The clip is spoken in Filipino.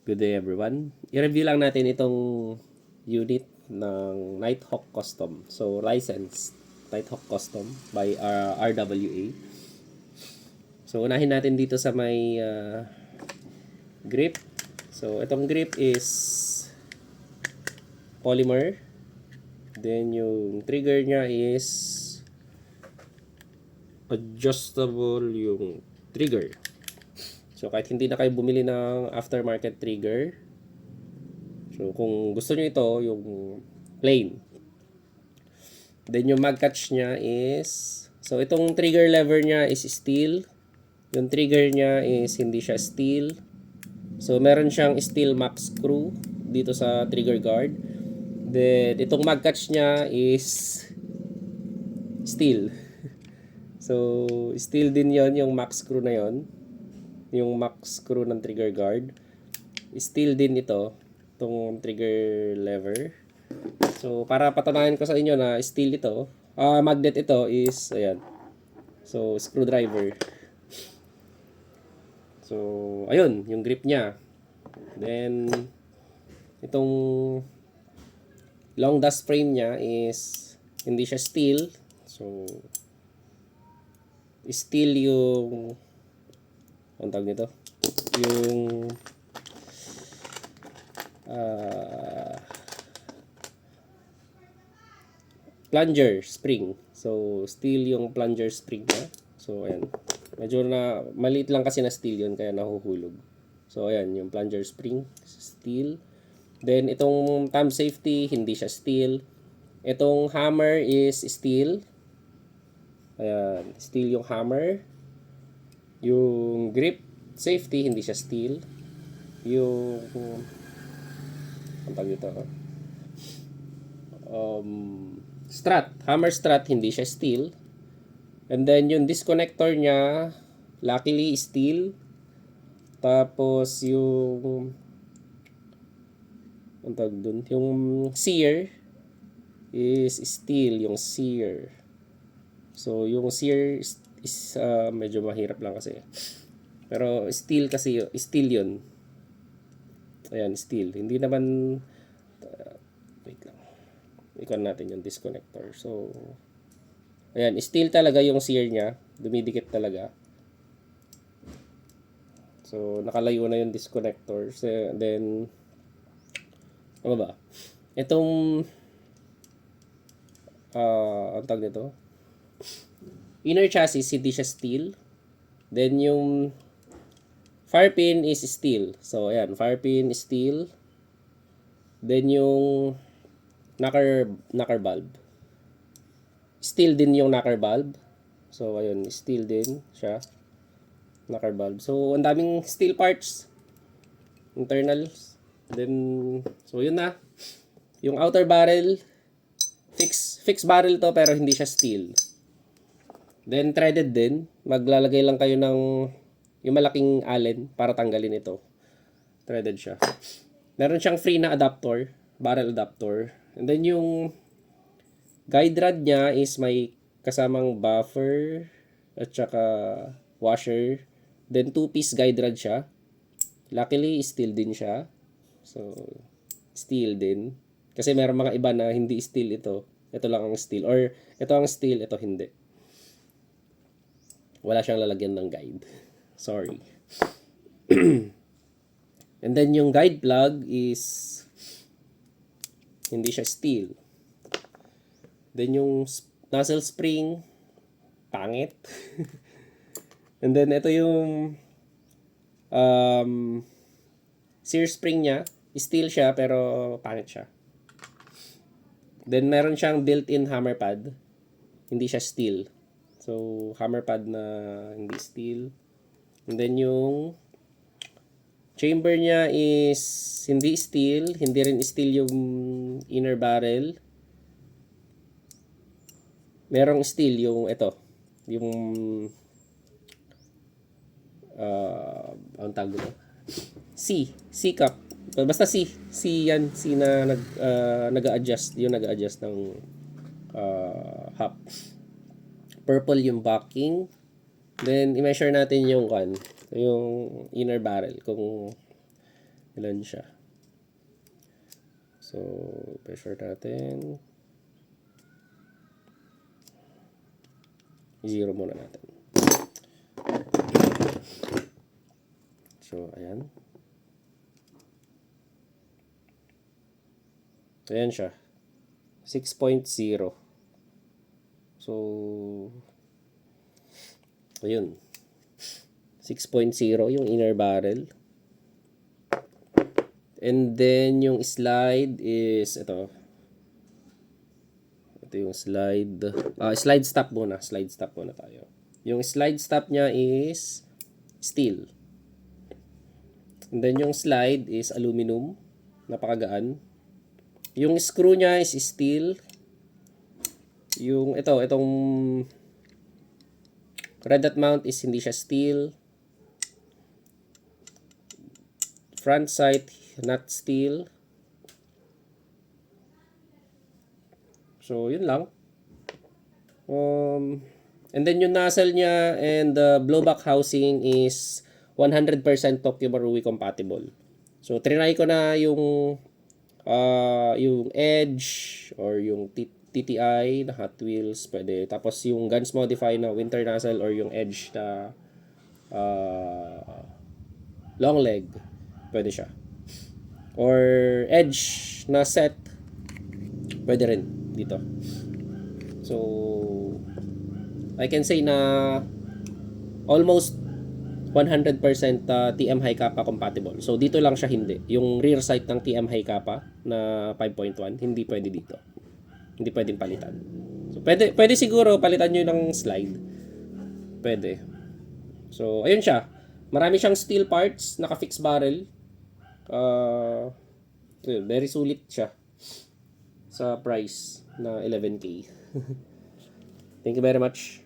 Good day everyone. I-review lang natin itong unit ng Nighthawk Custom. So licensed Nighthawk Custom by RWA. So unahin natin dito sa may grip. So itong grip is polymer. Then yung trigger niya is adjustable yung trigger. So kahit hindi na kayo bumili ng aftermarket trigger, so kung gusto nyo ito, yung plain. Then yung mag catch niya is, so itong trigger lever niya is steel. Yung trigger niya is hindi siya steel. So meron siyang steel max screw dito sa trigger guard. Then itong mag catch niya is steel. So steel din yon yung max screw na yon. Yung max screw ng trigger guard. Steel din ito, itong trigger lever. So, para patunayan ko sa inyo na steel ito, magnet ito is, ayan. So, screwdriver. So, ayun, yung grip niya. Then, itong long dust frame niya is, hindi siya steel. So, steel yung, ang tawag nito? Yung, plunger spring. So, steel yung plunger spring niya. So, ayan. Medyo na, maliit lang kasi na steel yun, kaya nahuhulog. So, ayan, yung plunger spring, steel. Then, itong thumb safety, hindi siya steel. Itong hammer is steel. Ayan, steel yung hammer. Yung grip safety, hindi siya steel. Yung, ang tawag ito, strut, hammer strut, hindi siya steel. And then yung disconnector niya, luckily steel. Tapos yung ang tawag dun, yung sear is steel, yung sear. So yung sear is medyo mahirap lang kasi. Pero steel kasi, steel yun. Ayan, steel. Hindi naman wait lang. Ikon natin yung disconnector. So, ayan, steel talaga yung sear niya. Dumidikit talaga. So, nakalayo na yung disconnector. So, then, ano ba? Itong, ang tawag nito? Inner chassis, hindi siya steel. Then, yung fire pin is steel. So, ayan, fire pin is steel. Then, yung knocker valve. Steel din yung knocker valve. So, ayun, steel din siya. Knocker valve. So, ang daming steel parts. Internals. Then, so yun na. Yung outer barrel, fixed barrel to pero hindi siya steel. Then, threaded din. Maglalagay lang kayo ng yung malaking allen para tanggalin ito. Threaded siya. Meron siyang free na adapter, barrel adapter. And then yung guide rod niya is may kasamang buffer at saka washer. Then 2-piece guide rod siya. Luckily, steel din siya. So, steel din. Kasi meron mga iba na hindi steel ito. Ito lang ang steel. Or ito ang steel, ito hindi. Wala siyang lalagyan ng guide. Sorry. And then yung guide plug is hindi siya steel. Then yung nozzle spring, pangit. And then ito yung sear spring niya. Steel siya pero pangit siya. Then meron siyang built-in hammer pad. Hindi siya steel. So hammer pad na hindi steel. And then yung chamber niya is hindi steel. Hindi rin steel yung inner barrel. Merong steel yung ito. Yung ang tawag dito? C cup. Basta C yan. C na nag-a-adjust. Yung nag-a-adjust ng hop. Purple yung backing. Then, i-measure natin yung inner barrel. Kung Ilan siya? So, pressure natin. Zero muna natin. So, ayan. Ayan siya. 6.0. So, ayun. 6.0 yung inner barrel. And then, yung slide is, ito. Ito yung slide. Slide stop muna. Slide stop muna tayo. Yung slide stop niya is steel. And then, yung slide is aluminum. Napakagaan. Yung screw niya is steel. Yung itong red dot mount is hindi siya steel. Front sight not steel. So yun lang. And then yung nozzle niya and the blowback housing is 100% Tokyo Marui compatible. So trinay ko na yung Edge or yung TTI na Hot Wheels pwede. Tapos yung Guns Modify na winter nozzle or yung Edge na long leg pwede siya. Or Edge na set pwede rin dito. So I can say na almost 100% TM High Kappa compatible. So dito lang siya hindi. Yung rear sight ng TM High Kappa na 5.1 hindi pwede dito. Hindi pwedeng palitan. So pwede siguro palitan niyo ng slide. Pwede. So ayun siya. Marami siyang steel parts, naka-fix barrel. Very sulit siya sa price na 11K. Thank you very much.